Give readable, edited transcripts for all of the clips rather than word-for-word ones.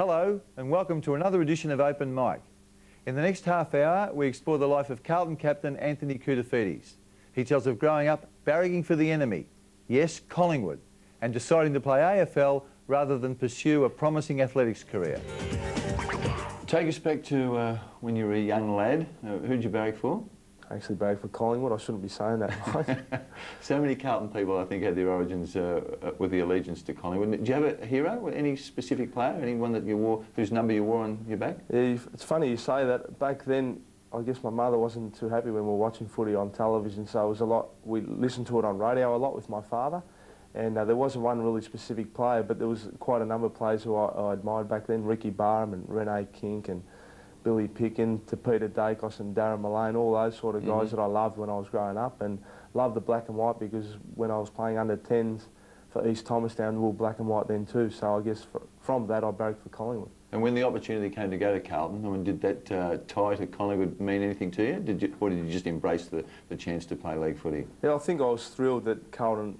Hello and welcome to another edition of Open Mic. In the next half hour we explore the life of Carlton captain Anthony Koutoufides. He tells of growing up barracking for the enemy, yes, Collingwood, and deciding to play AFL rather than pursue a promising athletics career. Take us back to when you were a young lad. Who did you barrack for? I actually barracked for Collingwood. I shouldn't be saying that, Mike. So many Carlton people, I think, had their origins with the allegiance to Collingwood. Did you have a hero? Any specific player? Anyone that you wore, whose number you wore on your back? Yeah, it's funny you say that. Back then, I guess my mother wasn't too happy when we were watching footy on television, so it was a lot. We listened to it on radio a lot with my father, and there wasn't one really specific player, but there was quite a number of players who I admired back then: Ricky Barham and Rene Kink and Billy Picken to Peter Dacos and Darren Malone, all those sort of guys that I loved when I was growing up, and loved the black and white because when I was playing under 10s for East Thomastown, we were black and white then too, so I guess from that I barracked for Collingwood. And when the opportunity came to go to Carlton, I mean, did that tie to Collingwood mean anything to you? Or did you just embrace the chance to play league footy? Yeah, I think I was thrilled that Carlton,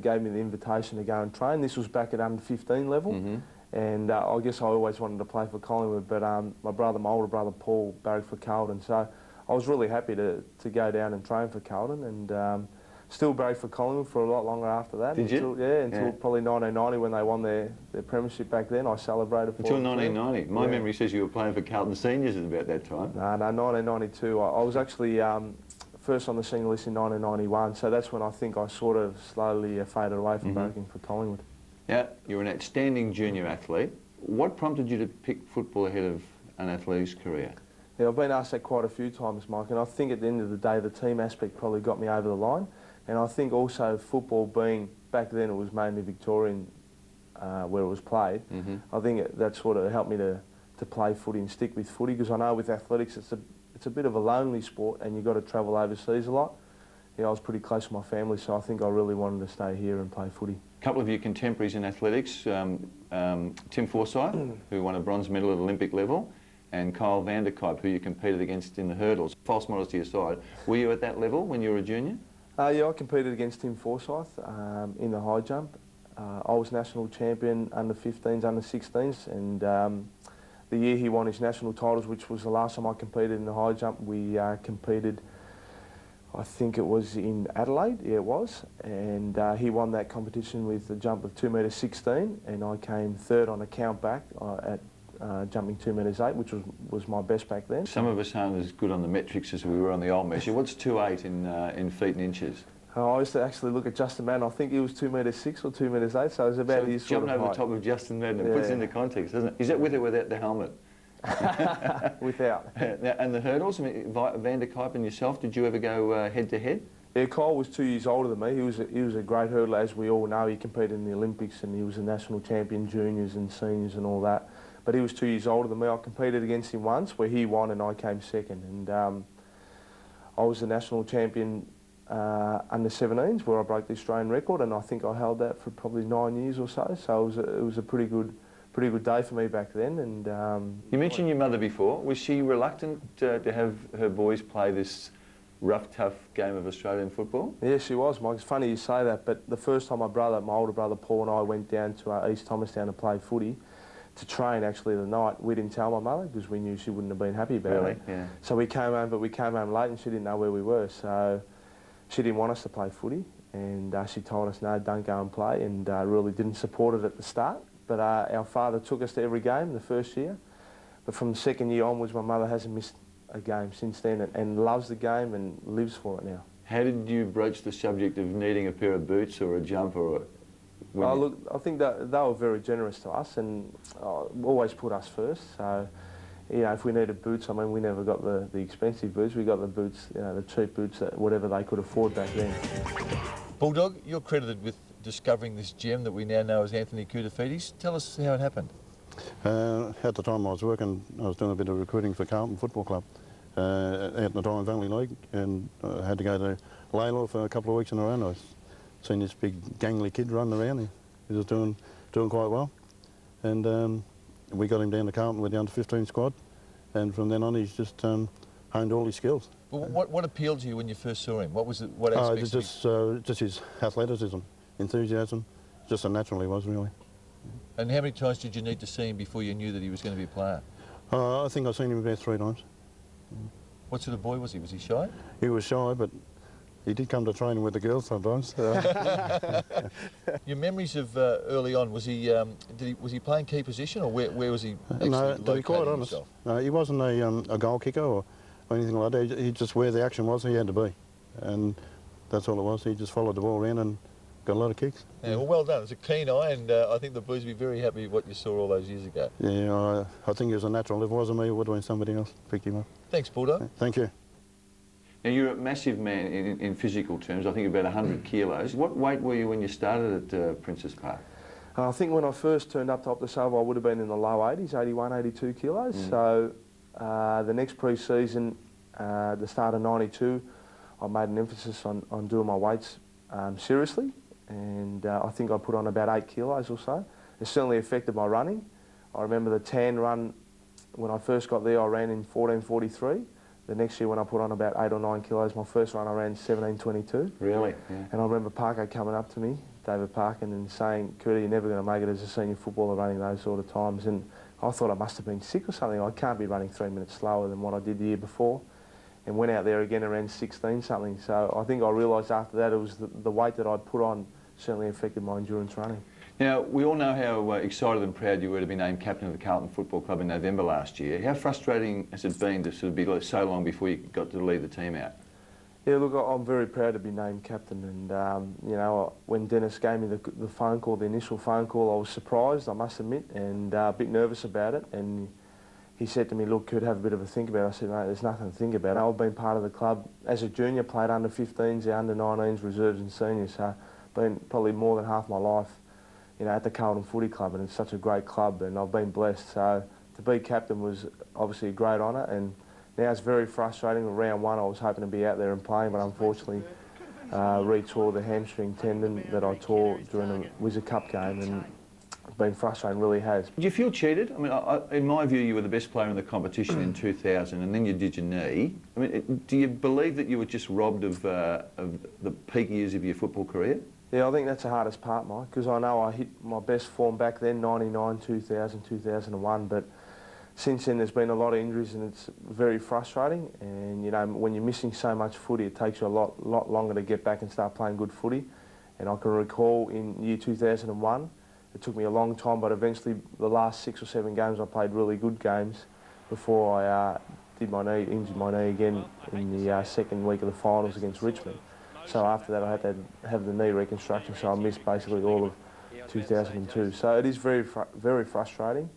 gave me the invitation to go and train. This was back at under 15 level. And I guess I always wanted to play for Collingwood, but my older brother Paul barracked for Carlton, so I was really happy to go down and train for Carlton, and still barracked for Collingwood for a lot longer after that. Did you? Yeah, until probably 1990 when they won their premiership back then. I celebrated for Until 1990? My memory says you were playing for Carlton Seniors at about that time. No, 1992. I was actually first on the senior list in 1991, so that's when I think I sort of slowly faded away from barracking for Collingwood. Yeah, you're an outstanding junior athlete. What prompted you to pick football ahead of an athletics career? Yeah, I've been asked that quite a few times, Mike, and I think at the end of the day the team aspect probably got me over the line, and I think also football being, back then it was mainly Victorian where it was played, I think that sort of helped me to play footy and stick with footy, because I know with athletics it's a bit of a lonely sport and you've got to travel overseas a lot. Yeah, I was pretty close to my family, so I think I really wanted to stay here and play footy. A couple of your contemporaries in athletics, Tim Forsyth, who won a bronze medal at Olympic level, and Kyle van der Kuip, who you competed against in the hurdles. False modesty aside, were you at that level when you were a junior? Yeah, I competed against Tim Forsyth in the high jump. I was national champion under 15s, under 16s, and the year he won his national titles, which was the last time I competed in the high jump, we competed, I think it was in Adelaide, yeah it was, and he won that competition with a jump of 2.16 metres, and I came third on a count back at jumping 2.8 metres, which was my best back then. Some of us aren't as good on the metrics as we were on the old measure. What's 2.8 in feet and inches? I used to actually look at Justin Madden. I think he was 2.6 metres or 2.8 metres, so it was about his sort of height. Jumping over the top of Justin Madden, it puts it into context, doesn't it? Is that with or without the helmet? Without. And the hurdles, I mean, Van der Kuip and yourself, did you ever go head to head? Yeah, Kyle was 2 years older than me. He was a great hurdler, as we all know. He competed in the Olympics and he was a national champion, juniors and seniors and all that. But he was 2 years older than me. I competed against him once where he won and I came second. And I was the national champion under 17s where I broke the Australian record, and I think I held that for probably 9 years or so. So it was a pretty good day for me back then. And you mentioned your mother before. Was she reluctant to have her boys play this rough, tough game of Australian football? Yeah, she was, Mike. It's funny you say that, but the first time my older brother Paul and I went down to East Thomastown to play footy, to train actually the night, we didn't tell my mother because we knew she wouldn't have been happy about it. Yeah. So we came home, but we came home late and she didn't know where we were. So she didn't want us to play footy, and she told us, no, don't go and play, and really didn't support it at the start. But our father took us to every game the first year. But from the second year onwards, my mother hasn't missed a game since then, and loves the game and lives for it now. How did you broach the subject of needing a pair of boots or a jumper? Or look, I think that they were very generous to us and always put us first. So, if we needed boots, I mean, we never got the expensive boots. We got the boots, the cheap boots, whatever they could afford back then. Bulldog, you're credited with discovering this gem that we now know as Anthony Koutoufides. Tell us how it happened. At the time I was working, I was doing a bit of recruiting for Carlton Football Club out in the Diamond Valley League, and I had to go to Layla for a couple of weeks in a row, and I seen this big gangly kid running around. He was doing quite well, and we got him down to Carlton with the under-15 squad, and from then on he's just honed all his skills. Well, what appealed to you when you first saw him? What was it? What aspects? Just his athleticism, enthusiasm, just a natural he was really. And how many times did you need to see him before you knew that he was going to be a player? I think I've seen him about 3 times. What sort of boy was he? Was he shy? He was shy, but he did come to training with the girls sometimes. Your memories of early on, was he was he playing key position, or where was he actually No, to be quite locating honest, himself? no, he wasn't a goal kicker or anything like that. He just, where the action was, he had to be. And that's all it was. He just followed the ball around and got a lot of kicks. Yeah, well done. It's a keen eye, and I think the Blues will be very happy with what you saw all those years ago. Yeah, I think he was a natural. If it wasn't me, it would have been somebody else picked him up. Thanks, Bulldog. Thank you. Now, you're a massive man in physical terms, I think about 100 kilos. What weight were you when you started at Princess Park? I think when I first turned up to Optus, I would have been in the low 80s, 81, 82 kilos. So the next pre-season, the start of 92, I made an emphasis on doing my weights seriously, and I think I put on about 8 kilos or so. It certainly affected my running. I remember the tan run, when I first got there, I ran in 14:43. The next year when I put on about 8 or 9 kilos, my first run I ran 17:22. Really? Yeah. And I remember Parker coming up to me, David Parkin, and saying, "Curdy, you're never going to make it as a senior footballer running those sort of times." And I thought I must have been sick or something. I can't be running 3 minutes slower than what I did the year before. And went out there again and ran 16 something. So I think I realised after that it was the weight that I'd put on certainly affected my endurance running. Now, we all know how excited and proud you were to be named captain of the Carlton Football Club in November last year. How frustrating has it been to sort of be so long before you got to lead the team out? Yeah, look, I'm very proud to be named captain, and you know, when Dennis gave me the phone call, the initial phone call, I was surprised, I must admit, and a bit nervous about it. And he said to me, "Look, could have a bit of a think about it." I said, "Mate, there's nothing to think about. I've been part of the club as a junior, played under 15s, under 19s, reserves and seniors, so been probably more than half my life, you know, at the Carlton Footy Club, and it's such a great club, and I've been blessed. So to be captain was obviously a great honour, and now it's very frustrating. In round one, I was hoping to be out there and playing, but unfortunately re-tore the hamstring tendon that I tore during the Wizard Cup game, and it's been frustrating, really has. Did you feel cheated? I mean, in my view, you were the best player in the competition in 2000, and then you did your knee. I mean, do you believe that you were just robbed of the peak years of your football career? Yeah, I think that's the hardest part, Mike, because I know I hit my best form back then, 99, 2000, 2001, but since then there's been a lot of injuries and it's very frustrating. And, you know, when you're missing so much footy, it takes you a lot longer to get back and start playing good footy. And I can recall in year 2001, it took me a long time, but eventually the last 6 or 7 games I played really good games before I injured my knee again in the second week of the finals against Richmond. So after that I had to have the knee reconstruction, so I missed basically all of 2002. So it is very frustrating.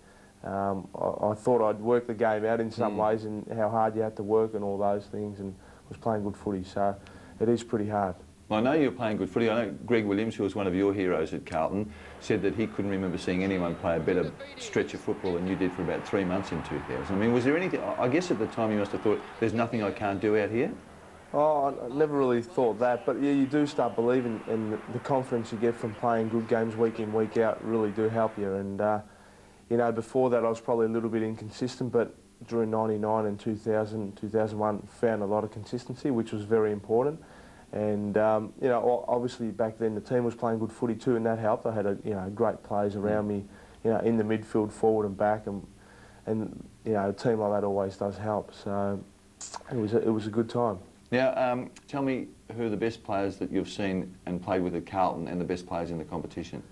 I thought I'd work the game out in some ways and how hard you had to work and all those things, and was playing good footy, so it is pretty hard. Well, I know you were playing good footy. I know Greg Williams, who was one of your heroes at Carlton, said that he couldn't remember seeing anyone play a better stretch of football than you did for about 3 months in 2000. I mean, was there anything, I guess at the time you must have thought, there's nothing I can't do out here? Oh, I never really thought that, but yeah, you do start believing, and the confidence you get from playing good games week in, week out really do help you. And, you know, before that I was probably a little bit inconsistent, but during 99 and 2000, 2001, found a lot of consistency, which was very important. And, you know, obviously back then the team was playing good footy too, and that helped. I had, you know, great players around me, you know, in the midfield, forward and back, and you know, a team like that always does help. So it was a good time. Now, tell me who are the best players that you've seen and played with at Carlton, and the best players in the competition.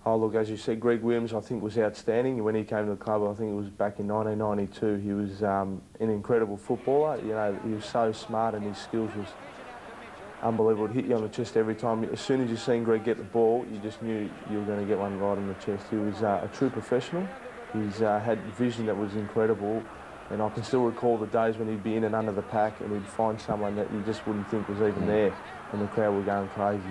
Oh, look, as you said, Greg Williams, I think, was outstanding. When he came to the club, I think it was back in 1992, he was an incredible footballer. You know, he was so smart and his skills was unbelievable. He'd hit you on the chest every time. As soon as you seen Greg get the ball, you just knew you were going to get one right on the chest. He was a true professional. He's had vision that was incredible. And I can still recall the days when he'd be in and under the pack and he'd find someone that you just wouldn't think was even there, and the crowd were going crazy.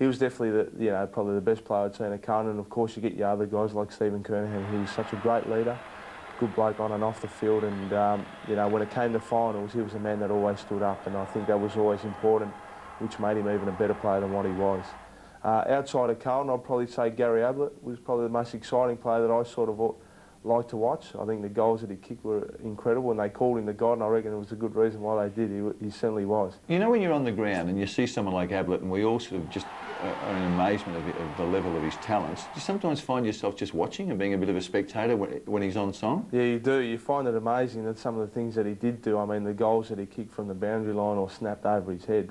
He was definitely probably the best player I'd seen at Carlton. And of course you get your other guys like Stephen Kernahan. He was such a great leader, good bloke on and off the field. And you know, when it came to finals, he was a man that always stood up, and I think that was always important, which made him even a better player than what he was. Outside of Carlton, I'd probably say Gary Ablett was probably the most exciting player that I sort of like to watch. I think the goals that he kicked were incredible, and they called him the God, and I reckon it was a good reason why they did. He certainly was. You know, when you're on the ground and you see someone like Ablett, and we all sort of just are in amazement of the level of his talents, do you sometimes find yourself just watching and being a bit of a spectator when he's on song? Yeah, you do. You find it amazing that some of the things that he did do, I mean, the goals that he kicked from the boundary line or snapped over his head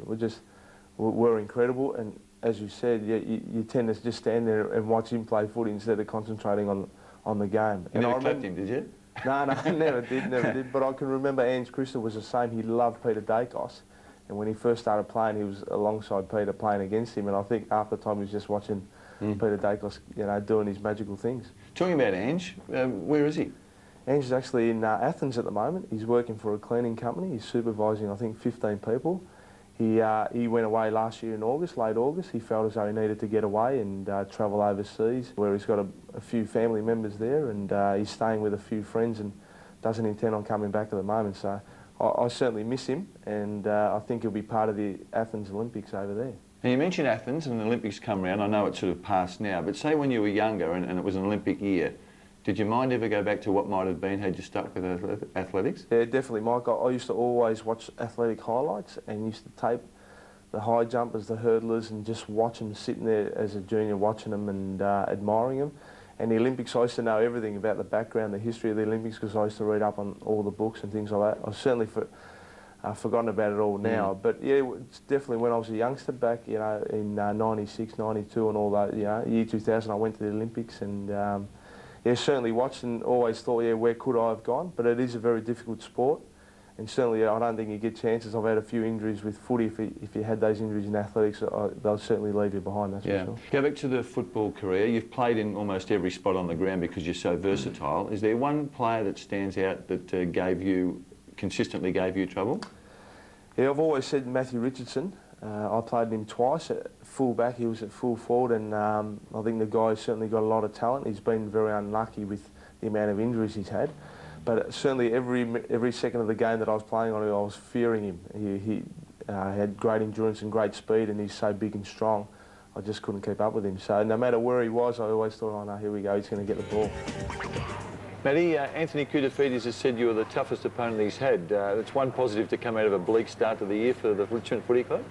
were incredible. And as you said, you tend to just stand there and watch him play footy instead of concentrating on the game. You never clapped him, did you? No, never did. But I can remember Ange Christer was the same. He loved Peter Dacos. And when he first started playing, he was alongside Peter playing against him. And I think after the time he was just watching Peter Dacos, doing his magical things. Talking about Ange, where is he? Ange is actually in Athens at the moment. He's working for a cleaning company. He's supervising, I think, 15 people. He went away last year in August, late August. He felt as though he needed to get away and travel overseas, where he's got a few family members there, and he's staying with a few friends and doesn't intend on coming back at the moment. So I certainly miss him, and I think he'll be part of the Athens Olympics over there. Now, you mentioned Athens and the Olympics come round. I know it's sort of past now, but say when you were younger and it was an Olympic year, did your mind ever go back to what might have been had you stuck with athletics? Yeah, definitely, Mike. I used to always watch athletic highlights and used to tape the high jumpers, the hurdlers, and just watch them sitting there as a junior, watching them and admiring them. And the Olympics, I used to know everything about the background, the history of the Olympics, because I used to read up on all the books and things like that. I've certainly forgotten about it all now. But yeah, it's definitely when I was a youngster back, in 96, 92 and all that, year 2000, I went to the Olympics and certainly watched and always thought, where could I have gone? But it is a very difficult sport. And certainly, I don't think you get chances. I've had a few injuries with footy. If you had those injuries in athletics, they'll certainly leave you behind, that's for sure. Go back to the football career. You've played in almost every spot on the ground because you're so versatile. Is there one player that stands out that consistently gave you trouble? Yeah, I've always said Matthew Richardson. I played him twice at full back. He was at full forward, and I think the guy's certainly got a lot of talent. He's been very unlucky with the amount of injuries he's had. But certainly every second of the game that I was playing on him, I was fearing him. He had great endurance and great speed, and he's so big and strong. I just couldn't keep up with him. So no matter where he was, I always thought, oh no, here we go, he's going to get the ball. Matty, Anthony Koutoufides has said you were the toughest opponent he's had. That's one positive to come out of a bleak start to the year for the Richmond Footy Club.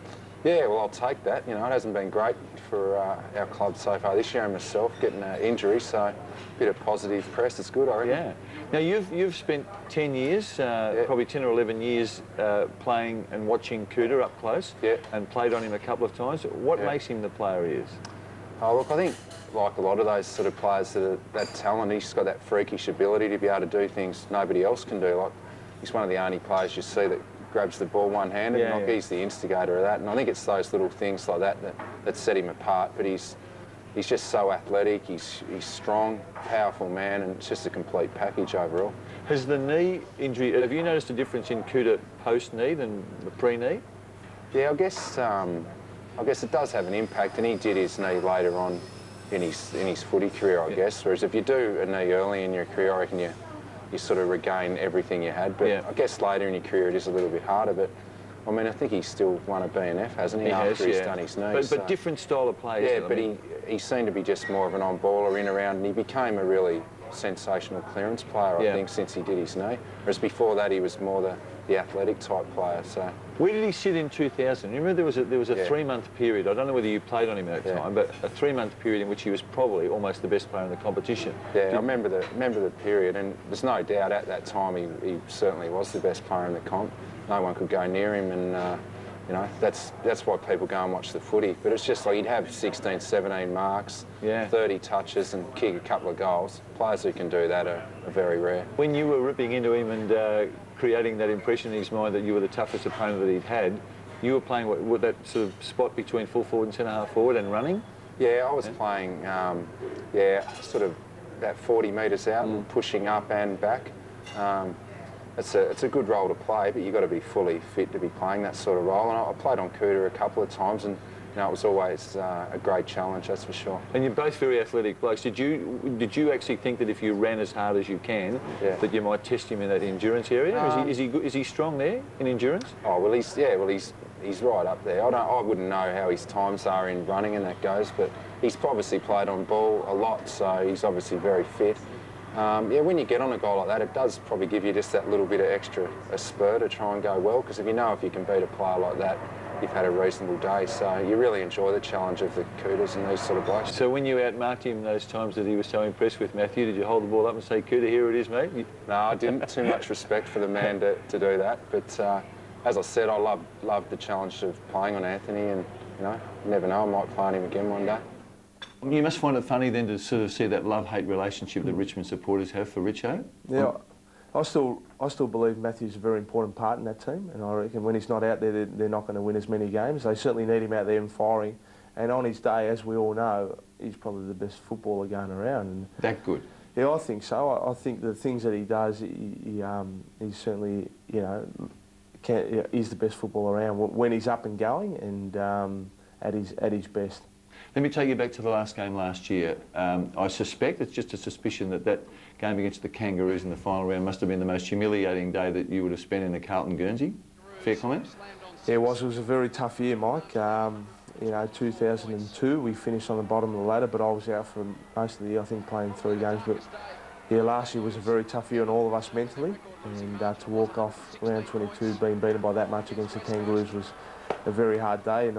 Yeah, well, I'll take that. It hasn't been great for our club so far this year, and myself getting injuries, so a bit of positive press. It's good, I reckon. Yeah. Now, you've spent 10 years, probably 10 or 11 years, playing and watching Kouta up close, and played on him a couple of times. What makes him the player he is? Oh, look, I think like a lot of those sort of players that talent, he's got that freakish ability to be able to do things nobody else can do. Like, he's one of the only players you see that grabs the ball one-handed. He's the instigator of that, and I think it's those little things like that set him apart. But he's just so athletic. He's strong, powerful man, and it's just a complete package overall. Has the knee injury? Have you noticed a difference in Kouta post-knee than the pre-knee? Yeah, I guess it does have an impact, and he did his knee later on in his footy career, I guess. Whereas if you do a knee early in your career, I reckon you sort of regain everything you had. But I guess later in your career it is a little bit harder. But I mean, I think he's still won a BNF, hasn't he? After he's done his knee. But different style of play. Yeah, but he seemed to be just more of an on-baller in around, and he became a really sensational clearance player, I think, since he did his knee. Whereas before that, he was more the athletic type player. So where did he sit in 2000? You remember there was a 3-month period. I don't know whether you played on him at that time, but a 3-month period in which he was probably almost the best player in the competition. Yeah, I remember the period, and there's no doubt at that time he certainly was the best player in the comp. No one could go near him, and that's why people go and watch the footy. But it's just like he'd have 16, 17 marks, 30 touches, and kick a couple of goals. Players who can do that are very rare. When you were ripping into him and creating that impression in his mind that you were the toughest opponent that he'd had, you were playing what that sort of spot between full forward and centre half forward and running? Yeah, I was playing, sort of about 40 metres out and pushing up and back. It's a good role to play, but you've got to be fully fit to be playing that sort of role. And I played on Kouta a couple of times, and it was always a great challenge, that's for sure. And you're both very athletic blokes. Did you actually think that if you ran as hard as you can, that you might test him in that endurance area? Is he strong there in endurance? Oh well, he's right up there. I wouldn't know how his times are in running and that goes, but he's obviously played on ball a lot, so he's obviously very fit. Yeah, when you get on a goal like that, it does probably give you just that little bit of extra spur to try and go well, because if you can beat a player like that, you've had a reasonable day. So you really enjoy the challenge of the Cooters and these sort of blokes. So when you outmarked him those times that he was so impressed with Matthew, did you hold the ball up and say, Cooter, here it is, mate? No, I didn't. Too much respect for the man to do that. But as I said, I love the challenge of playing on Anthony, and you never know, I might play on him again one day. You must find it funny then to sort of see that love-hate relationship that Richmond supporters have for Richo. Yeah, I still believe Matthew's a very important part in that team, and I reckon when he's not out there, they're not going to win as many games. They certainly need him out there and firing. And on his day, as we all know, he's probably the best footballer going around. And that good? Yeah, I think so. I think the things that he does, he's certainly, he's the best footballer around when he's up and going and at his best. Let me take you back to the last game last year. I suspect, it's just a suspicion, that game against the Kangaroos in the final round must have been the most humiliating day that you would have spent in the Carlton Guernsey. Fair comment? Yeah, it was. It was a very tough year, Mike. 2002, we finished on the bottom of the ladder, but I was out for most of the year, I think, playing 3 games. But yeah, last year was a very tough year on all of us mentally, and to walk off round 22 being beaten by that much against the Kangaroos was a very hard day. And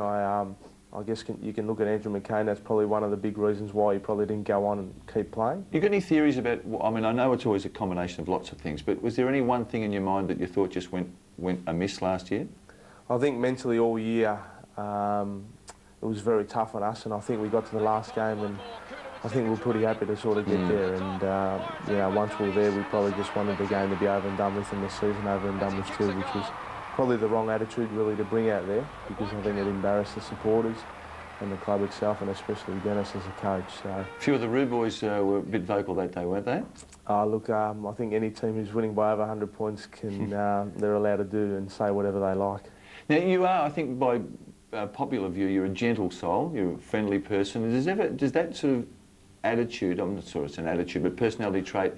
I guess you can look at Andrew McCain, that's probably one of the big reasons why he probably didn't go on and keep playing. You got any theories about, I mean, I know it's always a combination of lots of things, but was there any one thing in your mind that you thought just went amiss last year? I think mentally all year it was very tough on us, and I think we got to the last game and I think we were pretty happy to sort of get there, and once we were there we probably just wanted the game to be over and done with and the season over and done with too, which was probably the wrong attitude really to bring out there, because I think it embarrassed the supporters and the club itself, and especially Dennis as a coach. So a few of the Roo boys were a bit vocal that day, weren't they? Look, I think any team who's winning by over 100 points can, they're allowed to do and say whatever they like. Now you are, I think by popular view, you're a gentle soul, you're a friendly person. Does that sort of attitude, I'm not sure it's an attitude, but personality trait,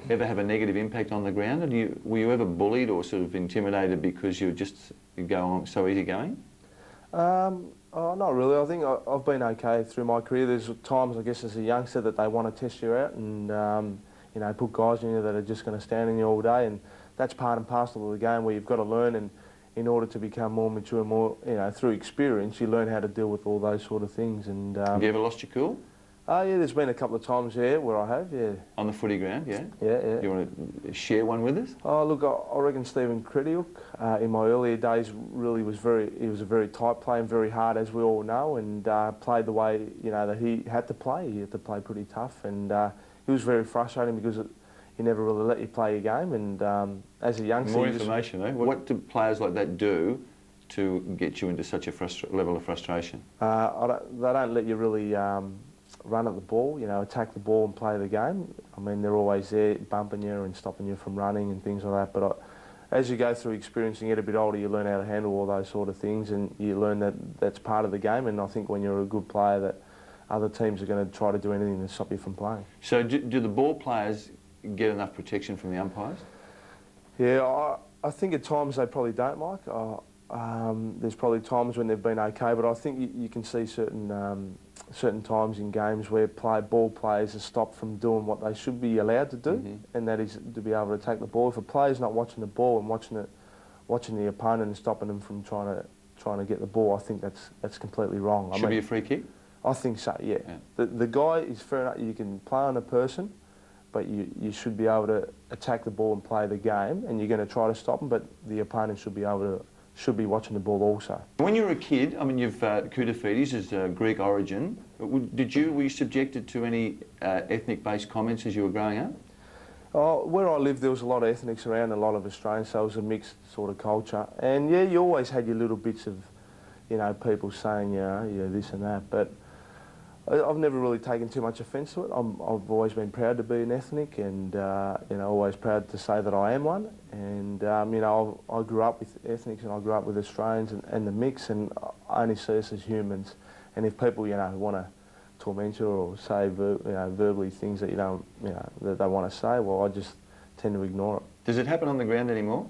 ever have a negative impact on the ground? And were you ever bullied or sort of intimidated because you go on so easygoing? Not really. I think I've been okay through my career. There's times, I guess, as a youngster that they want to test you out and put guys in you that are just going to stand in you all day, and that's part and parcel of the game where you've got to learn, and in order to become more mature, more through experience, you learn how to deal with all those sort of things. And have you ever lost your cool? Yeah, there's been a couple of times, where I have, On the footy ground, yeah? Yeah. You want to share one with us? Oh, look, I reckon Stephen Crediuk, in my earlier days, really was he was a very tight player and very hard, as we all know, and played the way, that he had to play. He had to play pretty tough, and it was very frustrating because he never really let you play your game, and as a youngster... More information, though. What do players like that do to get you into such a level of frustration? They don't let you really... run at the ball, attack the ball and play the game. I mean, they're always there bumping you and stopping you from running and things like that. But as you go through experience and get a bit older, you learn how to handle all those sort of things, and you learn that that's part of the game. And I think when you're a good player, that other teams are going to try to do anything to stop you from playing. So do the ball players get enough protection from the umpires? Yeah, I think at times they probably don't, Mike. There's probably times when they've been okay, but I think you can see certain times in games where ball players are stopped from doing what they should be allowed to do, and that is to be able to attack the ball. If a player's not watching the ball and watching the opponent and stopping them from trying to get the ball, I think that's completely wrong. Should be a free kick? I think so, yeah. The guy is fair enough. You can play on a person, but you should be able to attack the ball and play the game, and you're going to try to stop them, but the opponent should be watching the ball also. When you were a kid, I mean, koutoufides is Greek origin. Were you subjected to any ethnic-based comments as you were growing up? Where I lived, there was a lot of ethnics around, a lot of Australians, so it was a mixed sort of culture. And yeah, you always had your little bits of, people saying, this and that, but I've never really taken too much offence to it. I've always been proud to be an ethnic, and always proud to say that I am one. And I grew up with ethnics, and I grew up with Australians and the mix, and I only see us as humans. And if people want to torment you or say verbally things that that they want to say, well, I just tend to ignore it. Does it happen on the ground anymore?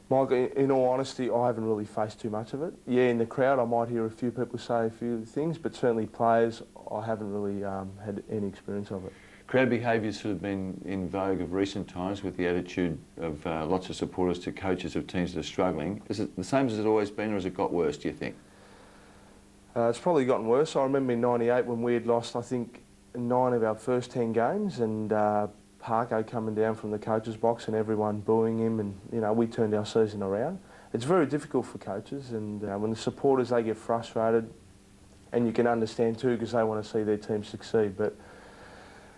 Mike, in all honesty, I haven't really faced too much of it. Yeah, in the crowd I might hear a few people say a few things, but certainly players, I haven't really had any experience of it. Crowd behaviour's sort of been in vogue of recent times with the attitude of lots of supporters to coaches of teams that are struggling. Is it the same as it's always been, or has it got worse, do you think? It's probably gotten worse. I remember in '98 when we had lost, I think, 9 of our first 10 games, and Parko coming down from the coach's box and everyone booing him, and you know, we turned our season around. It's very difficult for coaches, and when the supporters, they get frustrated, and you can understand too because they want to see their team succeed, but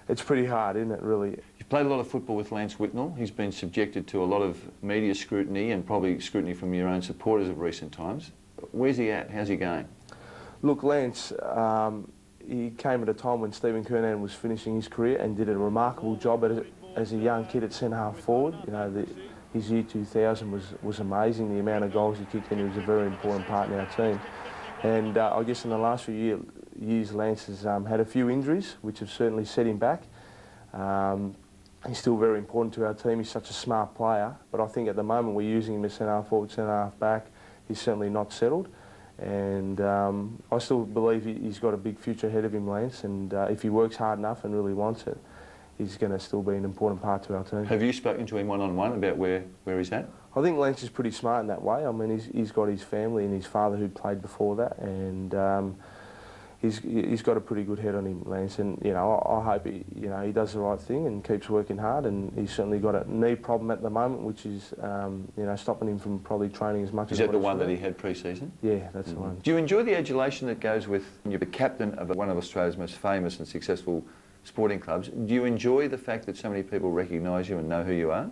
it's pretty hard, isn't it, really? You've played a lot of football with Lance Whitnell. He's been subjected to a lot of media scrutiny and probably scrutiny from your own supporters of recent times. Where's he at? How's he going? Look, Lance, he came at a time when Stephen Kernan was finishing his career and did a remarkable job as a young kid at centre-half forward. You know, his year 2000 was amazing. The amount of goals he kicked in, he was a very important part in our team. And I guess in the last few years, Lance has had a few injuries, which have certainly set him back. He's still very important to our team. He's such a smart player, but I think at the moment we're using him as centre-half forward, centre-half back. He's certainly not settled. And I still believe he's got a big future ahead of him, Lance, and if he works hard enough and really wants it, he's going to still be an important part to our team. Have you spoken to him one-on-one about where he's at? I think Lance is pretty smart in that way. I mean, he's got his family and his father who played before that, and he's got a pretty good head on him, Lance. And you know, I hope he does the right thing and keeps working hard. And he's certainly got a knee problem at the moment, which is stopping him from probably training as much as. Is that the one that he had pre-season? Yeah, that's the one. Do you enjoy the adulation that goes with you're the captain of one of Australia's most famous and successful sporting clubs? Do you enjoy the fact that so many people recognise you and know who you are?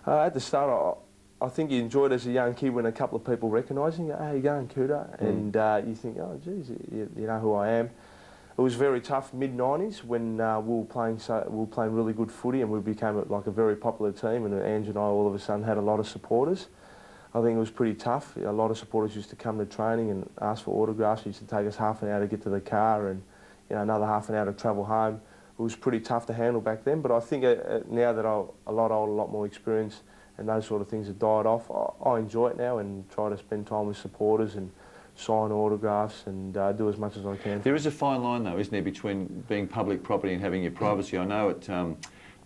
At the start, I think you enjoyed as a young kid when a couple of people recognise you. How you going, Kouta? And you think, oh, geez, you know who I am. It was very tough mid-90s when we were playing really good footy and we became like a very popular team, and Ange and I all of a sudden had a lot of supporters. I think it was pretty tough. A lot of supporters used to come to training and ask for autographs. It used to take us half an hour to get to the car and another half an hour to travel home. It was pretty tough to handle back then, but I think now that I'm a lot older, a lot more experienced, and those sort of things have died off, I enjoy it now and try to spend time with supporters and sign autographs and do as much as I can. There is a fine line though, isn't there, between being public property and having your privacy. I know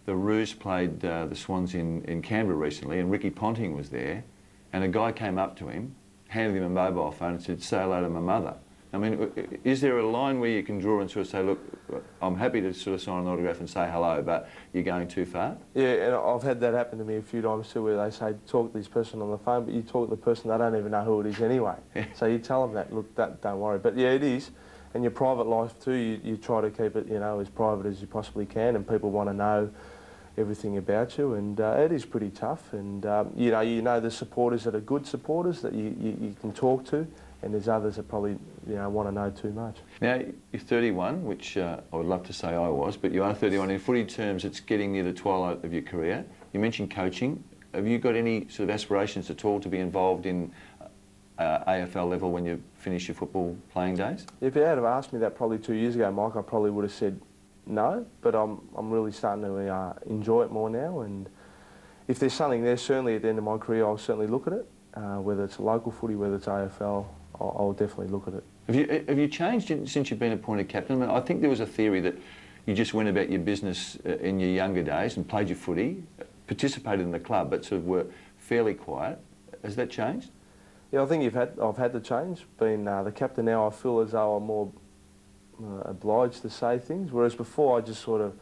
the Roos played the Swans in Canberra recently, and Ricky Ponting was there, and a guy came up to him, handed him a mobile phone and said, "Say hello to my mother." I mean, is there a line where you can draw and sort of say, look, I'm happy to sort of sign an autograph and say hello, but you're going too far? Yeah, and I've had that happen to me a few times too, where they say, talk to this person on the phone, but you talk to the person, they don't even know who it is anyway. Yeah. So you tell them that, look, don't worry. But yeah, it is. And your private life too, you try to keep it, as private as you possibly can, and people want to know everything about you, and it is pretty tough. And you know the supporters that are good supporters that you can talk to, and there's others that probably want to know too much. Now, you're 31, which I would love to say I was, but you are 31. In footy terms, it's getting near the twilight of your career. You mentioned coaching. Have you got any sort of aspirations at all to be involved in AFL level when you finish your football playing days? If you had have asked me that probably 2 years ago, Mike, I probably would have said no, but I'm really starting to enjoy it more now, and if there's something there, certainly at the end of my career, I'll certainly look at it, whether it's local footy, whether it's AFL. I'll definitely look at it. Have you changed since you've been appointed captain? I mean, I think there was a theory that you just went about your business in your younger days and played your footy, participated in the club, but sort of were fairly quiet. Has that changed? Yeah, I think I've had to change. Being the captain now, I feel as though I'm more obliged to say things, whereas before I just sort of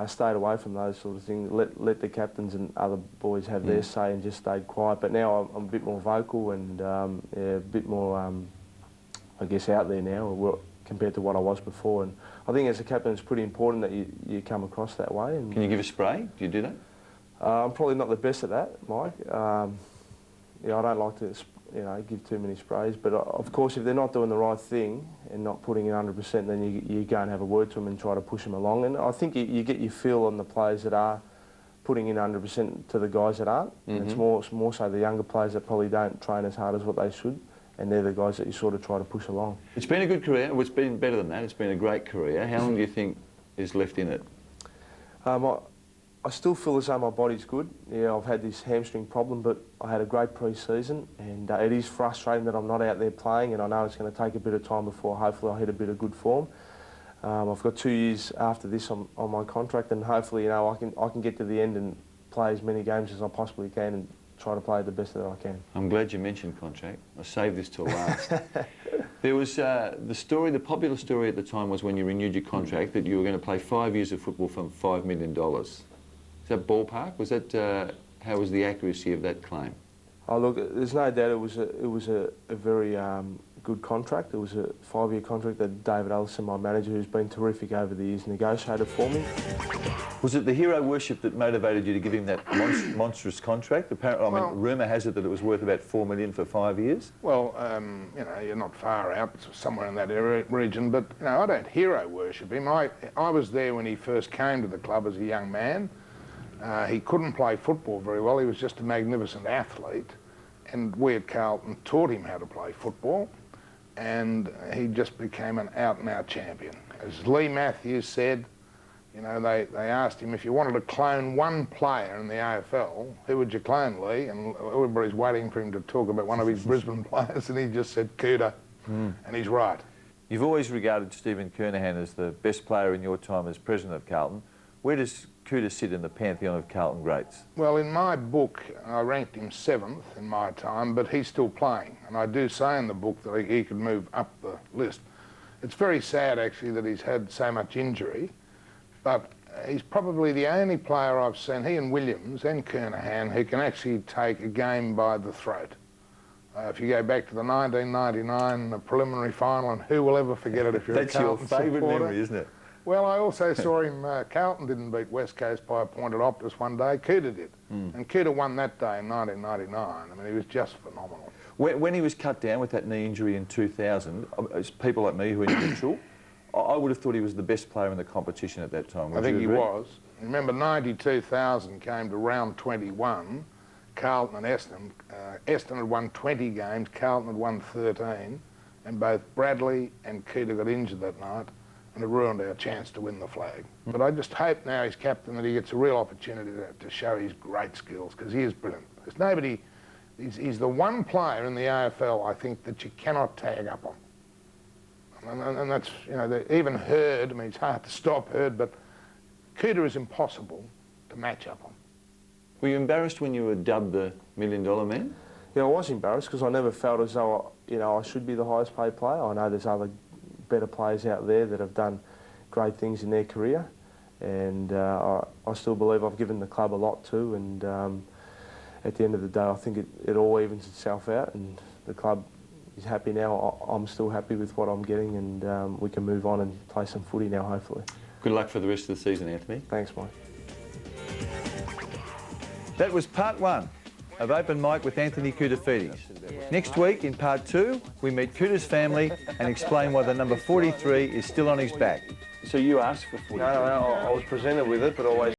stayed away from those sort of things, let the captains and other boys have their say and just stayed quiet. But now I'm a bit more vocal and a bit more, I guess, out there now compared to what I was before. And I think as a captain it's pretty important that you come across that way. And can you give a spray? Do you do that? I'm probably not the best at that, Mike. I don't like to give too many sprays, but of course if they're not doing the right thing and not putting in 100%, then you go and have a word to them and try to push them along. And I think you get your feel on the players that are putting in 100% to the guys that aren't. It's more so the younger players that probably don't train as hard as what they should, and they're the guys that you sort of try to push along. It's been a good career. Well, it's been better than that. It's been a great career. How long do you think is left in it? I still feel as though my body's good. Yeah, I've had this hamstring problem, but I had a great pre-season, and it is frustrating that I'm not out there playing, and I know it's going to take a bit of time before hopefully I hit a bit of good form. I've got 2 years after this on my contract, and hopefully, you know, I can get to the end and play as many games as I possibly can and try to play the best that I can. I'm glad you mentioned contract. I saved this till last. There was the popular story at the time was when you renewed your contract that you were going to play 5 years of football for $5 million. Is that ballpark? Was that, how was the accuracy of that claim? Oh look, there's no doubt it was a very good contract. It was a 5-year contract that David Ellison, my manager, who's been terrific over the years, negotiated for me. Was it the hero worship that motivated you to give him that monstrous contract? Apparently, I mean, rumour has it that it was worth about $4 million for 5 years. Well, you know, you're not far out, it's somewhere in that region, but, you know, I don't hero worship him. I was there when he first came to the club as a young man. He couldn't play football very well. He was just a magnificent athlete. And we at Carlton taught him how to play football. And he just became an out-and-out champion. As Lee Matthews said, you know, they asked him if you wanted to clone one player in the AFL, who would you clone, Lee? And everybody's waiting for him to talk about one of his Brisbane players, and he just said Cooter, and he's right. You've always regarded Stephen Kernahan as the best player in your time as president of Carlton. Where does Cooter sit in the pantheon of Carlton greats? Well, in my book, I ranked him 7th in my time, but he's still playing. And I do say in the book that he could move up the list. It's very sad, actually, that he's had so much injury, but he's probably the only player I've seen, he and Williams and Kernahan, who can actually take a game by the throat. If you go back to the 1999 preliminary final, and who will ever forget it if you're a Carlton That's your favourite supporter? memory, isn't it? Well, I also saw him, Carlton didn't beat West Coast by a point at Optus one day, Cooter did. And Cooter won that day in 1999. I mean, he was just phenomenal. When he was cut down with that knee injury in 2000, as people like me who are neutral, I would have thought he was the best player in the competition at that time. I think he was. Remember, 92,000 came to round 21, Carlton and Eston. Eston had won 20 games, Carlton had won 13, and both Bradley and Cooter got injured that night, and it ruined our chance to win the flag. But I just hope now he's captain that he gets a real opportunity to show his great skills, because he is brilliant. There's nobody, he's the one player in the AFL, I think, that you cannot tag up on. And that's, you know, even Hurd, I mean, it's hard to stop Hurd, but Cooter is impossible to match up on. Were you embarrassed when you were dubbed the $1 Million Man? Yeah, I was embarrassed because I never felt as though, you know, I should be the highest paid player. I know there's other better players out there that have done great things in their career, and I still believe I've given the club a lot too, and at the end of the day I think it all evens itself out, and the club is happy now. I'm still happy with what I'm getting, and we can move on and play some footy now, hopefully. Good luck for the rest of the season, Anthony. Thanks, Mike. That was part 1 of Open Mic with Anthony Koutoufides. Next week, in part 2, we meet Cooter's family and explain why the number 43 is still on his back. So you asked for footy? No, I was presented with it, but always